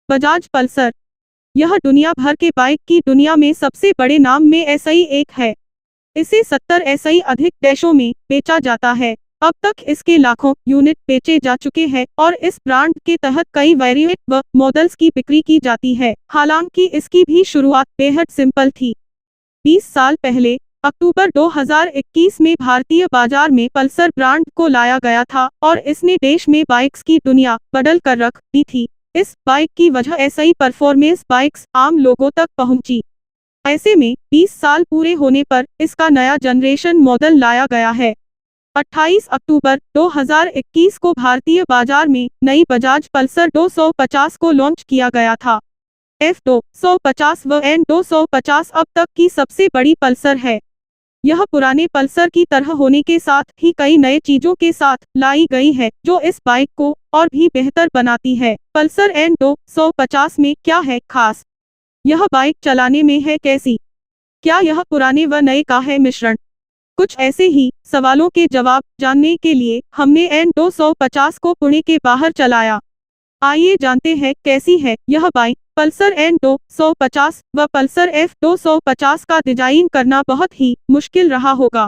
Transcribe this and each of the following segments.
Bajaj Pulsar. यह दुनिया भर के बाइक की दुनिया में सबसे बड़े नाम में से एक है। इसे 70 से अधिक देशों में बेचा जाता है। अब तक इसके लाखों यूनिट बेचे जा चुके हैं और इस ब्रांड के तहत कई वेरिएंट व मॉडल्स की बिक्री की जाती है। हालांकि इसकी भी शुरुआत बेहद सिंपल थी। 20 साल पहले अक्टूबर 2021 में भारतीय बाजार में पल्सर ब्रांड को लाया गया था और इसने देश में बाइक्स की दुनिया बदल कर रख दी थी। इस बाइक की वजह ऐसी परफॉर्मेंस बाइक्स आम लोगों तक पहुंची। ऐसे में 20 साल पूरे होने पर इसका नया जनरेशन मॉडल लाया गया है। 28 अक्टूबर 2021 को भारतीय बाजार में नई बजाज पल्सर 250 को लॉन्च किया गया था। F250 व N250 अब तक की सबसे बड़ी पल्सर है। यह पुराने पल्सर की तरह होने के साथ ही कई नए चीजों के साथ लाई गई है जो इस बाइक को और भी बेहतर बनाती है। पल्सर N250 में क्या है खास? यह बाइक चलाने में है कैसी? क्या यह पुराने व नए का है मिश्रण? कुछ ऐसे ही सवालों के जवाब जानने के लिए हमने N250 को पुणे के बाहर चलाया। आइए जानते हैं कैसी है यह बाइक। पल्सर N250 व पल्सर F250 का डिजाइन करना बहुत ही मुश्किल रहा होगा।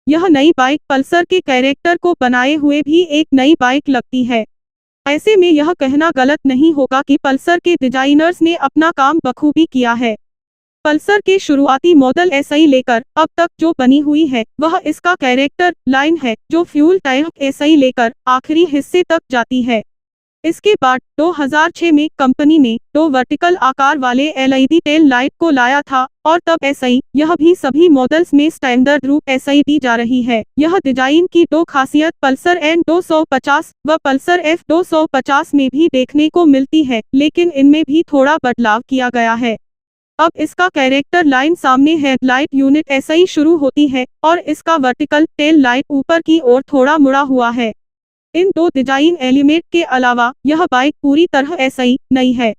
यह नई बाइक पल्सर के कैरेक्टर को बनाए हुए भी एक नई बाइक लगती है। ऐसे में यह कहना गलत नहीं होगा कि पल्सर के डिजाइनर्स ने अपना काम बखूबी किया है। पल्सर के शुरुआती मॉडल SI लेकर अब तक जो बनी हुई है वह इसका कैरेक्टर लाइन है जो फ्यूल टैंक SI लेकर आखिरी हिस्से तक जाती है। इसके बाद 2006 में कंपनी ने 2 वर्टिकल आकार वाले LED टेल लाइट को लाया था और तब SI यह भी सभी मॉडल्स में स्टैंडर्ड रूप SI दी जा रही है। यह डिजाइन की 2 खासियत पल्सर N250 व पल्सर F250 में भी देखने को मिलती है, लेकिन इनमें भी थोड़ा बदलाव किया गया है। अब इसका कैरेक्टर लाइन सामने हेडलाइट यूनिट SI शुरू होती है और इसका वर्टिकल टेल लाइट ऊपर की ओर थोड़ा मुड़ा हुआ है। इन 2 डिजाइन एलिमेंट के अलावा यह बाइक पूरी तरह SI नई है।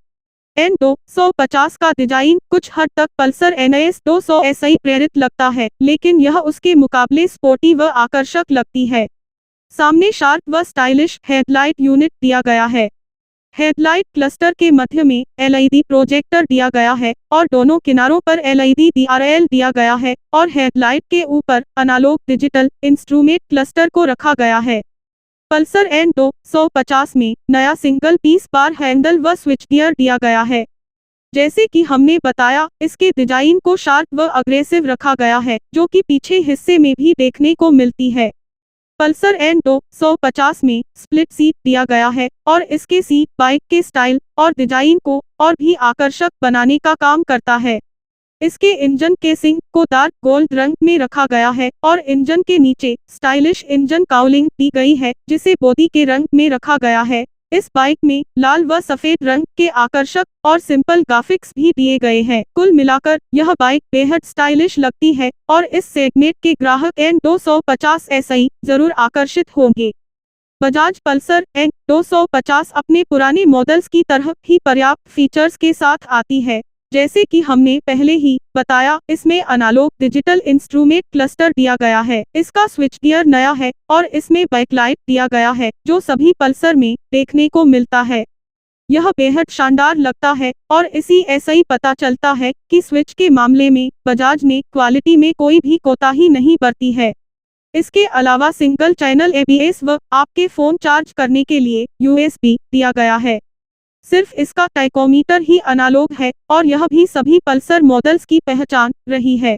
N250 का डिजाइन कुछ हद तक पल्सर NS200 SI प्रेरित लगता है, लेकिन यह उसके मुकाबले स्पोर्टी व आकर्षक लगती है। सामने शार्प व स्टाइलिश हेडलाइट यूनिट दिया गया है। हेडलाइट क्लस्टर के मध्य में LED प्रोजेक्टर दिया गया है और दोनों किनारों पर LED DRL दिया गया है और हेडलाइट के ऊपर एनालॉग डिजिटल इंस्ट्रूमेंट क्लस्टर को रखा गया है। पल्सर N250 में नया सिंगल पीस बार हैंडल व स्विच गियर दिया गया है। जैसे कि हमने बताया, इसके डिजाइन को शार्प व अग्रेसिव रखा गया है जो कि पीछे हिस्से में भी देखने को मिलती है। पल्सर N250 में स्प्लिट सीट दिया गया है और इसके सीट बाइक के स्टाइल और डिजाइन को और भी आकर्षक बनाने का काम करता है। इसके इंजन केसिंग को डार्क गोल्ड रंग में रखा गया है और इंजन के नीचे स्टाइलिश इंजन काउलिंग दी गई है जिसे बॉडी के रंग में रखा गया है। इस बाइक में लाल व सफेद रंग के आकर्षक और सिंपल ग्राफिक्स भी दिए गए हैं। कुल मिलाकर यह बाइक बेहद स्टाइलिश लगती है और इस सेगमेंट के ग्राहक N250 SI जरूर आकर्षित होंगे। बजाज पल्सर N250 अपने पुराने मॉडल्स की तरह ही पर्याप्त फीचर्स के साथ आती है। जैसे कि हमने पहले ही बताया, इसमें एनालॉग डिजिटल इंस्ट्रूमेंट क्लस्टर दिया गया है। इसका स्विच गियर नया है और इसमें बैकलाइट दिया गया है जो सभी पल्सर में देखने को मिलता है। यह बेहद शानदार लगता है और इसी ऐसा ही पता चलता है कि स्विच के मामले में बजाज ने क्वालिटी में कोई भी कोताही नहीं बरती है। इसके अलावा सिंगल चैनल ABS व आपके फोन चार्ज करने के लिए USB दिया गया है। सिर्फ इसका टाइकोमीटर ही एनालॉग है और यह भी सभी पल्सर मॉडल्स की पहचान रही है।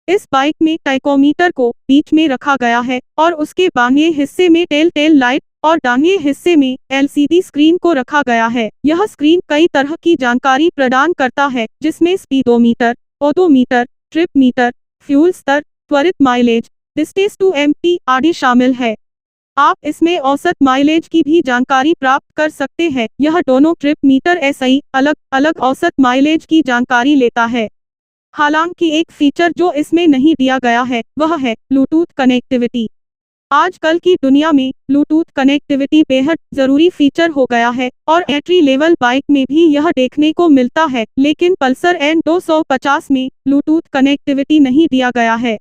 इस बाइक में टाइकोमीटर को बीच में रखा गया है और उसके बाएं हिस्से में टेल लाइट और दाहिने हिस्से में LCD स्क्रीन को रखा गया है। यह स्क्रीन कई तरह की जानकारी प्रदान करता है जिसमें speedometer, odometer, trip meter, fuel स्तर, त्वरित माइलेज, डिस्टेंस टू एम्प्टी आदि शामिल है। आप इसमें औसत माइलेज की भी जानकारी प्राप्त कर सकते हैं। यह दोनों ट्रिप मीटर SI अलग अलग औसत माइलेज की जानकारी लेता है। हालांकि एक फीचर जो इसमें नहीं दिया गया है वह है ब्लूटूथ कनेक्टिविटी। आजकल की दुनिया में ब्लूटूथ कनेक्टिविटी बेहद जरूरी फीचर हो गया है और एंट्री लेवल बाइक में भी यह देखने को मिलता है, लेकिन पल्सर N250 में ब्लूटूथ कनेक्टिविटी नहीं दिया गया है।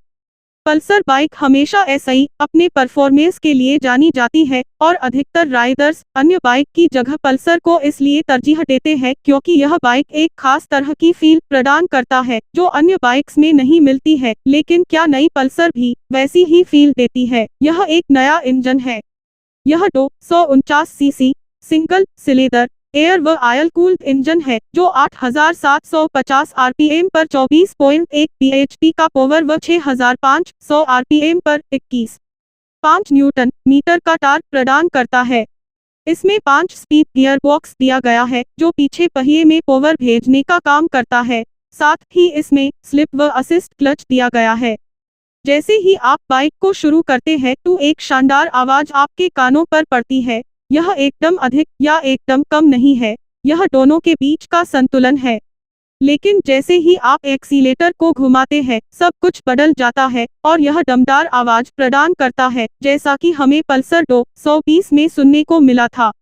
पल्सर बाइक हमेशा एसआई अपने परफॉर्मेंस के लिए जानी जाती है और अधिकतर राइडर्स अन्य बाइक की जगह पल्सर को इसलिए तरजीह देते हैं क्योंकि यह बाइक एक खास तरह की फील प्रदान करता है जो अन्य बाइक्स में नहीं मिलती है। लेकिन क्या नई पल्सर भी वैसी ही फील देती है? यह एक नया इंजन है। यह 249 सीसी सिंगल सिलेंडर एयर व ऑयल कूल्ड इंजन है जो 8750 आरपीएम पर 24.1 bhp का पावर व 6500 आरपीएम पर 21.5 न्यूटन मीटर का टॉर्क प्रदान करता है। इसमें 5 स्पीड गियर बॉक्स दिया गया है जो पीछे पहिए में पावर भेजने का काम करता है। साथ ही इसमें स्लिप व असिस्ट क्लच दिया गया है। जैसे ही आप बाइक को शुरू करते हैं तो एक शानदार आवाज आपके कानों पर पड़ती है। यह एकदम अधिक या एकदम कम नहीं है, यह दोनों के बीच का संतुलन है। लेकिन जैसे ही आप एक्सीलेटर को घुमाते हैं सब कुछ बदल जाता है और यह दमदार आवाज प्रदान करता है जैसा कि हमें पल्सर 220 में सुनने को मिला था।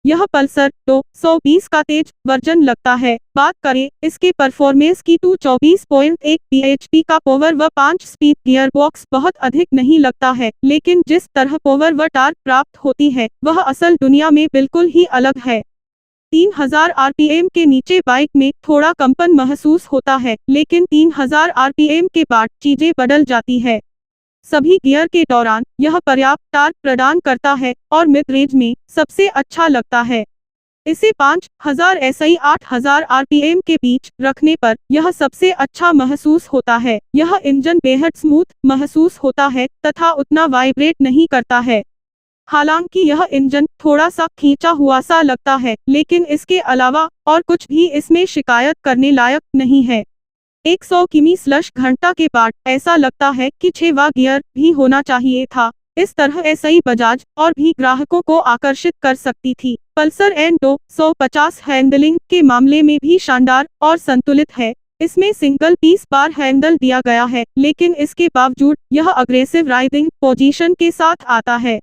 यह पल्सर 220 का तेज वर्जन लगता है। बात करें इसके परफॉर्मेंस की तो 24.1 bhp का पावर व 5 स्पीड गियर बॉक्स बहुत अधिक नहीं लगता है, लेकिन जिस तरह पावर व टॉर्क प्राप्त होती है वह असल दुनिया में बिल्कुल ही अलग है। 3000 आरपीएम के नीचे बाइक में थोड़ा कंपन महसूस होता है, लेकिन 3000 आरपीएम के बाद चीजें बदल जाती है। सभी गियर के दौरान यह पर्याप्त टॉर्क प्रदान करता है और मिड रेंज में सबसे अच्छा लगता है। इसे 5000 एसआई 8000 आरपीएम के बीच रखने पर यह सबसे अच्छा महसूस होता है। यह इंजन बेहद स्मूथ महसूस होता है तथा उतना वाइब्रेट नहीं करता है। हालांकि यह इंजन थोड़ा सा खींचा हुआ सा लगता है, लेकिन इसके अलावा और कुछ भी इसमें शिकायत करने लायक नहीं है। 100 किमी/घंटा के बाद ऐसा लगता है कि 6वां गियर भी होना चाहिए था। इस तरह एसआई बजाज और भी ग्राहकों को आकर्षित कर सकती थी। पल्सर N250 हैंडलिंग के मामले में भी शानदार और संतुलित है। इसमें सिंगल पीस बार हैंडल दिया गया है, लेकिन इसके बावजूद यह अग्रेसिव राइडिंग पोजीशन के साथ आता है।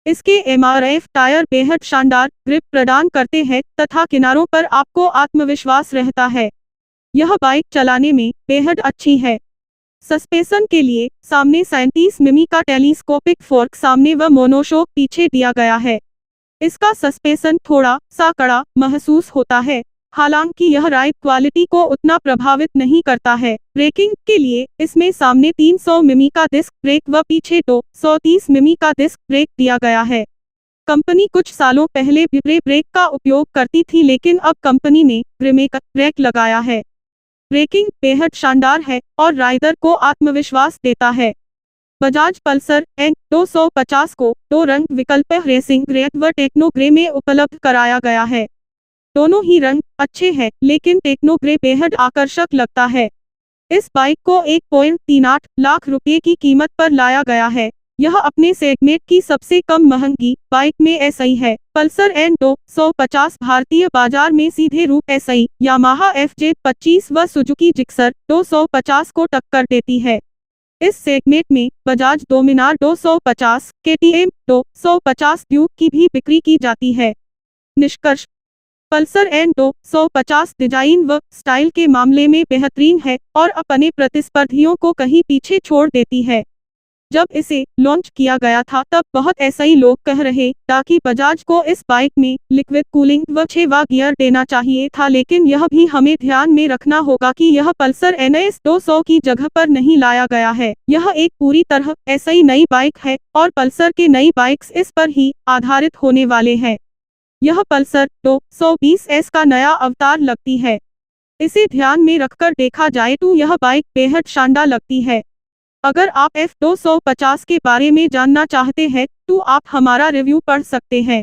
इसके एमआरएफ टायर बेहद शानदार ग्रिप प्रदान करते हैं तथा किनारों पर आपको आत्मविश्वास रहता है। यह बाइक चलाने में बेहद अच्छी है। सस्पेंशन के लिए सामने 37 मिमी का टेलीस्कोपिक फोर्क सामने व मोनोशॉक पीछे दिया गया है। इसका सस्पेंशन थोड़ा सा कड़ा महसूस होता है, हालांकि यह राइड क्वालिटी को उतना प्रभावित नहीं करता है। ब्रेकिंग के लिए इसमें सामने 300 मिमी का डिस्क ब्रेक व पीछे 230 मिमी का डिस्क ब्रेक दिया गया है। कंपनी कुछ सालों पहले विब्रे ब्रेक का उपयोग करती थी, लेकिन अब कंपनी ने ब्रेक ब्रेक लगाया है। ब्रेकिंग बेहद शानदार है और राइडर को आत्मविश्वास देता है। बजाज पल्सर N250 को 2 रंग विकल्प रेसिंग ग्रे व टेक्नो ग्रे में उपलब्ध कराया गया है। दोनों ही रंग अच्छे हैं, लेकिन टेक्नो ग्रे बेहद आकर्षक लगता है। इस बाइक को 1.38 लाख रुपए की कीमत पर लाया गया है। यह अपने सेगमेंट की सबसे कम महंगी बाइक में एसआई है। पल्सर N250 भारतीय बाजार में सीधे रूप एसआई, यामाहा FZ25 व सुजुकी जिक्सर 250 को टक्कर देती है। इस सेगमेंट में बजाज डोमिनार 250, KTM 250 ड्यूक की भी बिक्री की जाती है। निष्कर्ष: पल्सर N250 डिजाइन व स्टाइल के मामले में बेहतरीन है और अपने प्रतिस्पर्धियों को कहीं पीछे छोड़ देती है। जब इसे लॉन्च किया गया था तब बहुत एसआई लोग कह रहे ताकि बजाज को इस बाइक में लिक्विड कूलिंग व 6वां गियर देना चाहिए था, लेकिन यह भी हमें ध्यान में रखना होगा कि यह पल्सर NS 200 की जगह पर नहीं लाया गया है। यह एक पूरी तरह एसआई नई बाइक है और पल्सर के नई बाइक्स इस पर ही आधारित होने वाले हैं। यह पल्सर 220S का नया अवतार लगती है। इसे ध्यान में रखकर देखा जाए तो यह बाइक बेहद शानदार लगती है। अगर आप F250 के बारे में जानना चाहते हैं तो आप हमारा रिव्यू पढ़ सकते हैं।